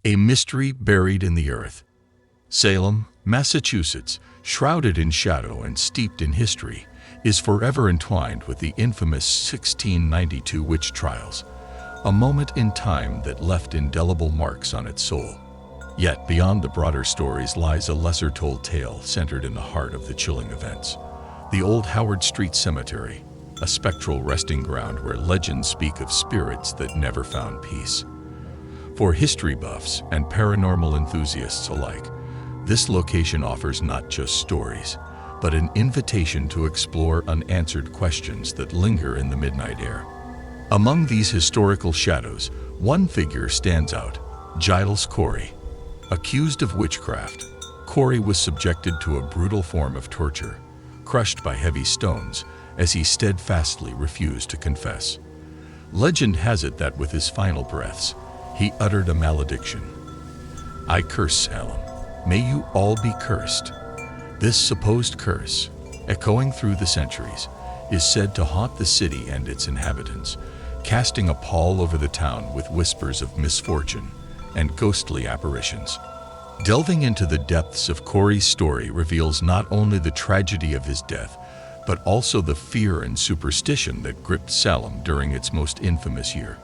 A mystery buried in the earth. Salem, Massachusetts, shrouded in shadow and steeped in history, is forever entwined with the infamous 1692 witch trials, a moment in time that left indelible marks on its soul. Yet beyond the broader stories lies a lesser-told tale centered in the heart of the chilling events. The old Howard Street Cemetery, a spectral resting ground where legends speak of spirits that never found peace. For history buffs and paranormal enthusiasts alike, this location offers not just stories, but an invitation to explore unanswered questions that linger in the midnight air. Among these historical shadows, one figure stands out: Giles Corey. Accused of witchcraft, Corey was subjected to a brutal form of torture, crushed by heavy stones, as he steadfastly refused to confess. Legend has it that with his final breaths, he uttered a malediction. "I curse Salem. May you all be cursed." This supposed curse, echoing through the centuries, is said to haunt the city and its inhabitants, casting a pall over the town with whispers of misfortune and ghostly apparitions. Delving into the depths of Corey's story reveals not only the tragedy of his death, but also the fear and superstition that gripped Salem during its most infamous year.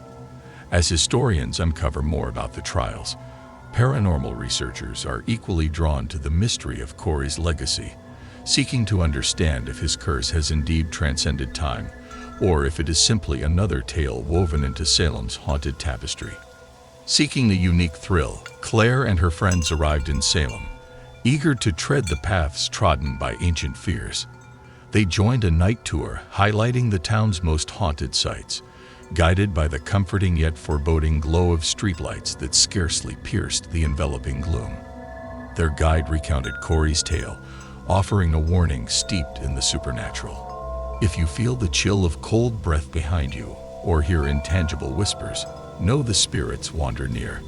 As historians uncover more about the trials, paranormal researchers are equally drawn to the mystery of Corey's legacy, seeking to understand if his curse has indeed transcended time, or if it is simply another tale woven into Salem's haunted tapestry. Seeking the unique thrill, Claire and her friends arrived in Salem, eager to tread the paths trodden by ancient fears. They joined a night tour highlighting the town's most haunted sites, guided by the comforting yet foreboding glow of streetlights that scarcely pierced the enveloping gloom. Their guide recounted Corey's tale, offering a warning steeped in the supernatural. If you feel the chill of cold breath behind you or hear intangible whispers, know the spirits wander near.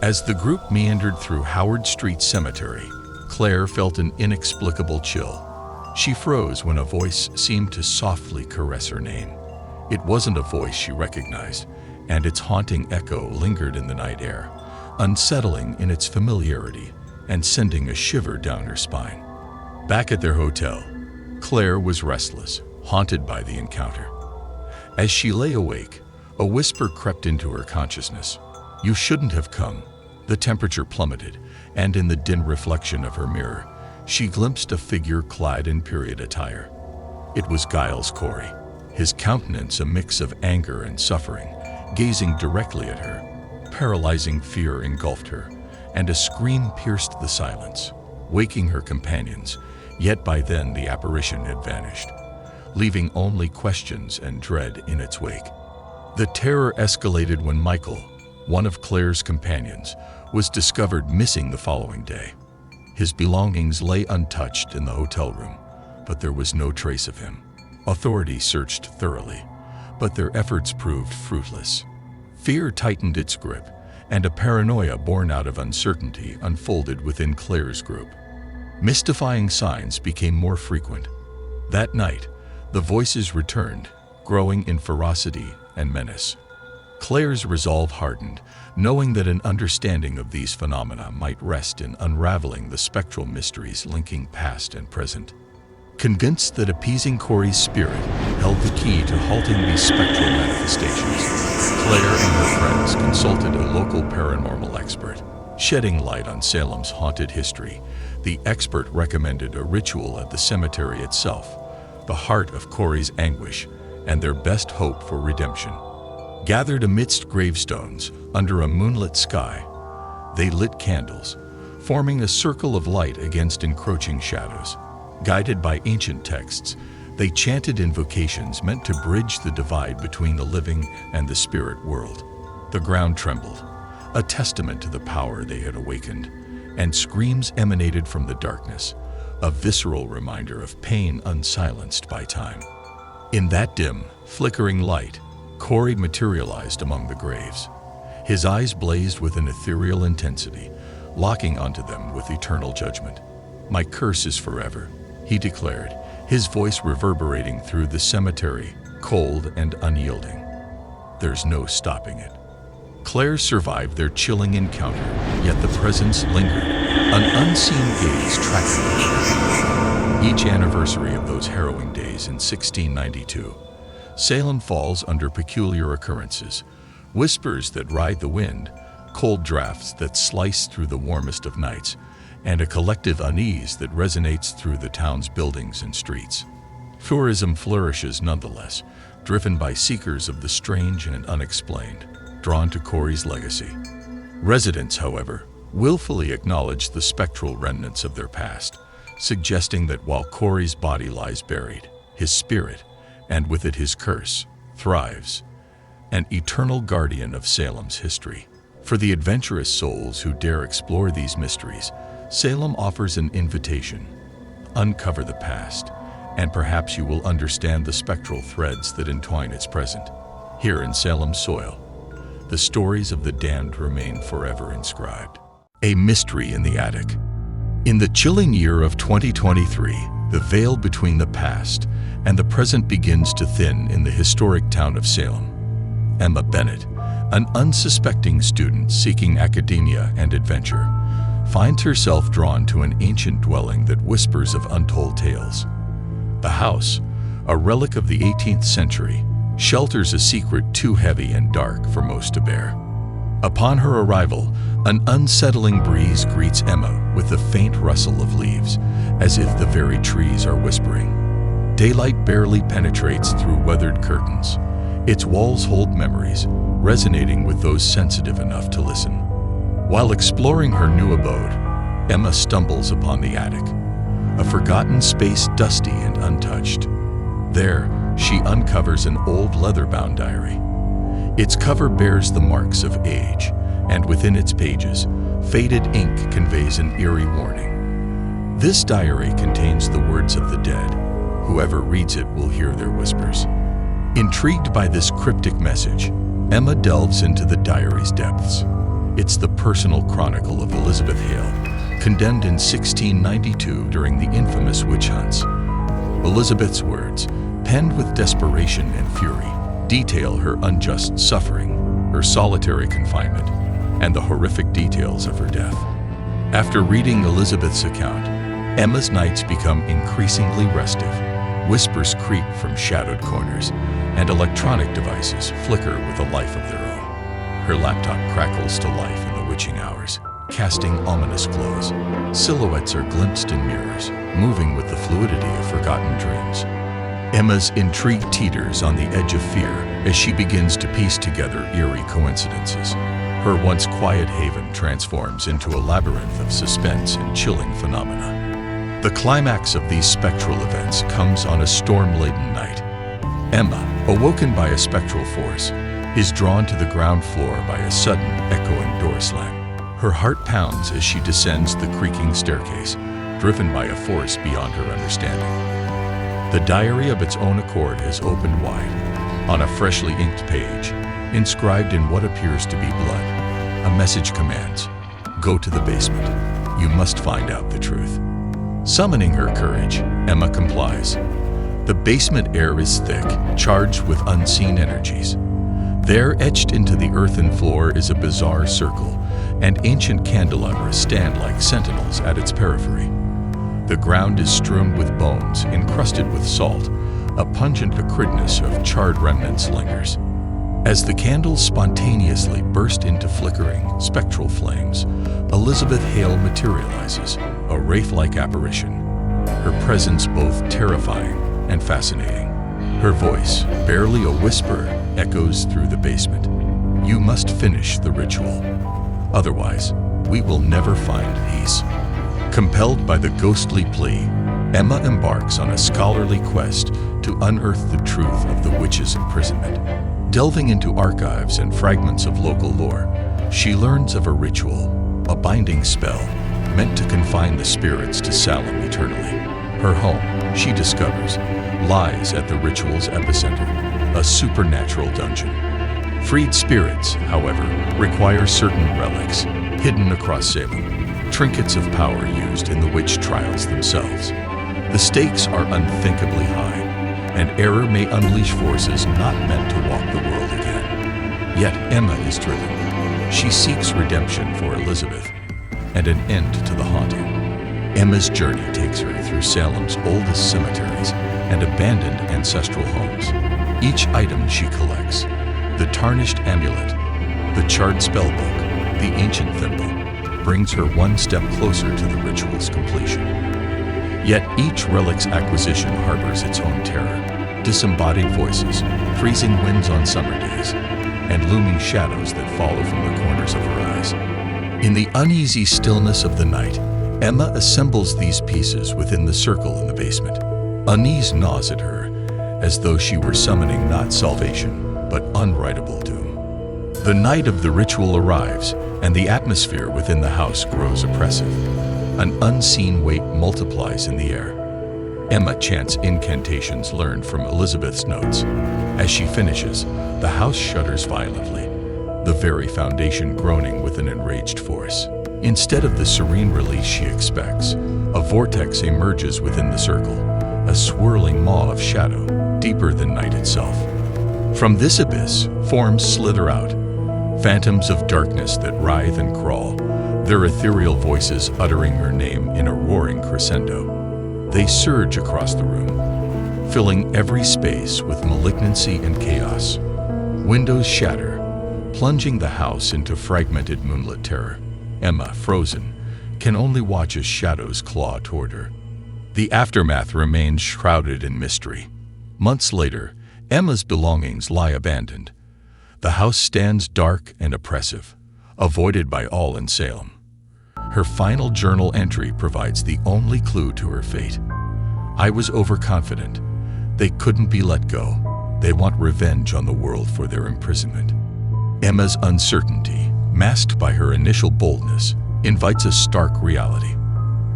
As the group meandered through Howard Street Cemetery, Claire felt an inexplicable chill. She froze when a voice seemed to softly caress her name. It wasn't a voice she recognized, and its haunting echo lingered in the night air, unsettling in its familiarity and sending a shiver down her spine. Back at their hotel, Claire was restless, haunted by the encounter. As she lay awake, a whisper crept into her consciousness. "You shouldn't have come." The temperature plummeted, and in the dim reflection of her mirror, she glimpsed a figure clad in period attire. It was Giles Corey, his countenance a mix of anger and suffering, gazing directly at her. Paralyzing fear engulfed her, and a scream pierced the silence, waking her companions, yet by then the apparition had vanished, leaving only questions and dread in its wake. The terror escalated when Michael, one of Claire's companions, was discovered missing the following day. His belongings lay untouched in the hotel room, but there was no trace of him. Authorities searched thoroughly, but their efforts proved fruitless. Fear tightened its grip, and a paranoia born out of uncertainty unfolded within Claire's group. Mystifying signs became more frequent. That night, the voices returned, growing in ferocity and menace. Claire's resolve hardened, knowing that an understanding of these phenomena might rest in unraveling the spectral mysteries linking past and present. Convinced that appeasing Corey's spirit held the key to halting these spectral manifestations, Claire and her friends consulted a local paranormal expert. Shedding light on Salem's haunted history, the expert recommended a ritual at the cemetery itself, the heart of Corey's anguish and their best hope for redemption. Gathered amidst gravestones, under a moonlit sky, they lit candles, forming a circle of light against encroaching shadows. Guided by ancient texts, they chanted invocations meant to bridge the divide between the living and the spirit world. The ground trembled, a testament to the power they had awakened, and screams emanated from the darkness, a visceral reminder of pain unsilenced by time. In that dim, flickering light, Corey materialized among the graves. His eyes blazed with an ethereal intensity, locking onto them with eternal judgment. "My curse is forever," he declared, his voice reverberating through the cemetery, cold and unyielding. "There's no stopping it." Claire survived their chilling encounter, yet the presence lingered, an unseen gaze tracking her. Each anniversary of those harrowing days in 1692, Salem falls under peculiar occurrences, whispers that ride the wind, cold drafts that slice through the warmest of nights, and a collective unease that resonates through the town's buildings and streets. Tourism flourishes nonetheless, driven by seekers of the strange and unexplained, drawn to Corey's legacy. Residents, however, willfully acknowledge the spectral remnants of their past, suggesting that while Corey's body lies buried, his spirit, and with it his curse, thrives, an eternal guardian of Salem's history. For the adventurous souls who dare explore these mysteries, Salem offers an invitation. Uncover the past, and perhaps you will understand the spectral threads that entwine its present. Here in Salem's soil, the stories of the damned remain forever inscribed. A mystery in the attic. In the chilling year of 2023, the veil between the past and the present begins to thin in the historic town of Salem. Emma Bennett, an unsuspecting student seeking academia and adventure, finds herself drawn to an ancient dwelling that whispers of untold tales. The house, a relic of the 18th century, shelters a secret too heavy and dark for most to bear. Upon her arrival, an unsettling breeze greets Emma with the faint rustle of leaves, as if the very trees are whispering. Daylight barely penetrates through weathered curtains. Its walls hold memories, resonating with those sensitive enough to listen. While exploring her new abode, Emma stumbles upon the attic, a forgotten space dusty and untouched. There, she uncovers an old leather-bound diary. Its cover bears the marks of age, and within its pages, faded ink conveys an eerie warning. This diary contains the words of the dead. Whoever reads it will hear their whispers. Intrigued by this cryptic message, Emma delves into the diary's depths. It's the personal chronicle of Elizabeth Hale, condemned in 1692 during the infamous witch hunts. Elizabeth's words, penned with desperation and fury, detail her unjust suffering, her solitary confinement, and the horrific details of her death. After reading Elizabeth's account, Emma's nights become increasingly restive. Whispers creep from shadowed corners, and electronic devices flicker with a life of their own. Her laptop crackles to life in the witching hours, casting ominous glows. Silhouettes are glimpsed in mirrors, moving with the fluidity of forgotten dreams. Emma's intrigue teeters on the edge of fear as she begins to piece together eerie coincidences. Her once quiet haven transforms into a labyrinth of suspense and chilling phenomena. The climax of these spectral events comes on a storm-laden night. Emma, awoken by a spectral force, is drawn to the ground floor by a sudden, echoing door slam. Her heart pounds as she descends the creaking staircase, driven by a force beyond her understanding. The diary of its own accord has opened wide. On a freshly inked page, inscribed in what appears to be blood, a message commands, "Go to the basement. You must find out the truth." Summoning her courage, Emma complies. The basement air is thick, charged with unseen energies. There, etched into the earthen floor, is a bizarre circle, and ancient candelabra stand like sentinels at its periphery. The ground is strewn with bones, encrusted with salt. A pungent acridness of charred remnants lingers. As the candles spontaneously burst into flickering, spectral flames, Elizabeth Hale materializes, a wraith-like apparition, her presence both terrifying and fascinating. Her voice, barely a whisper, echoes through the basement. "You must finish the ritual. Otherwise, we will never find peace." Compelled by the ghostly plea, Emma embarks on a scholarly quest to unearth the truth of the witch's imprisonment. Delving into archives and fragments of local lore, she learns of a ritual, a binding spell, meant to confine the spirits to Salem eternally. Her home, she discovers, lies at the ritual's epicenter, a supernatural dungeon. Freed spirits, however, require certain relics, hidden across Salem, trinkets of power used in the witch trials themselves. The stakes are unthinkably high, and error may unleash forces not meant to walk the world again. Yet Emma is driven, She seeks redemption for Elizabeth and an end to the haunting. Emma's journey takes her through Salem's oldest cemeteries and abandoned ancestral homes. Each item she collects, the tarnished amulet, the charred spellbook, the ancient thimble, brings her one step closer to the ritual's completion. Yet each relic's acquisition harbors its own terror, disembodied voices, freezing winds on summer days, and looming shadows that follow from the corners of her eyes. In the uneasy stillness of the night, Emma assembles these pieces within the circle in the basement. Unease gnaws at her, as though she were summoning not salvation, but unwritable doom. The night of the ritual arrives, and the atmosphere within the house grows oppressive. An unseen weight multiplies in the air. Emma chants incantations learned from Elizabeth's notes. As she finishes, the house shudders violently, the very foundation groaning with an enraged force. Instead of the serene release she expects, a vortex emerges within the circle, a swirling maw of shadow, deeper than night itself. From this abyss, forms slither out, phantoms of darkness that writhe and crawl, their ethereal voices uttering her name in a roaring crescendo. They surge across the room, filling every space with malignancy and chaos. Windows shatter, plunging the house into fragmented moonlit terror. Emma, frozen, can only watch as shadows claw toward her. The aftermath remains shrouded in mystery. Months later, Emma's belongings lie abandoned. The house stands dark and oppressive, avoided by all in Salem. Her final journal entry provides the only clue to her fate. I was overconfident. They couldn't be let go. They want revenge on the world for their imprisonment. Emma's uncertainty, masked by her initial boldness, invites a stark reality.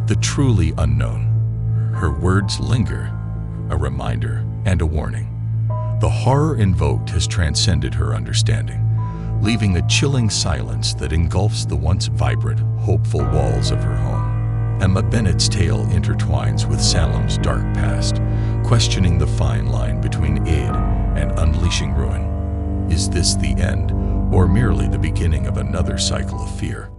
The truly unknown. Her words linger, a reminder and a warning. The horror invoked has transcended her understanding, leaving a chilling silence that engulfs the once vibrant, hopeful walls of her home. Emma Bennett's tale intertwines with Salem's dark past, questioning the fine line between aid and unleashing ruin. Is this the end, or merely the beginning of another cycle of fear?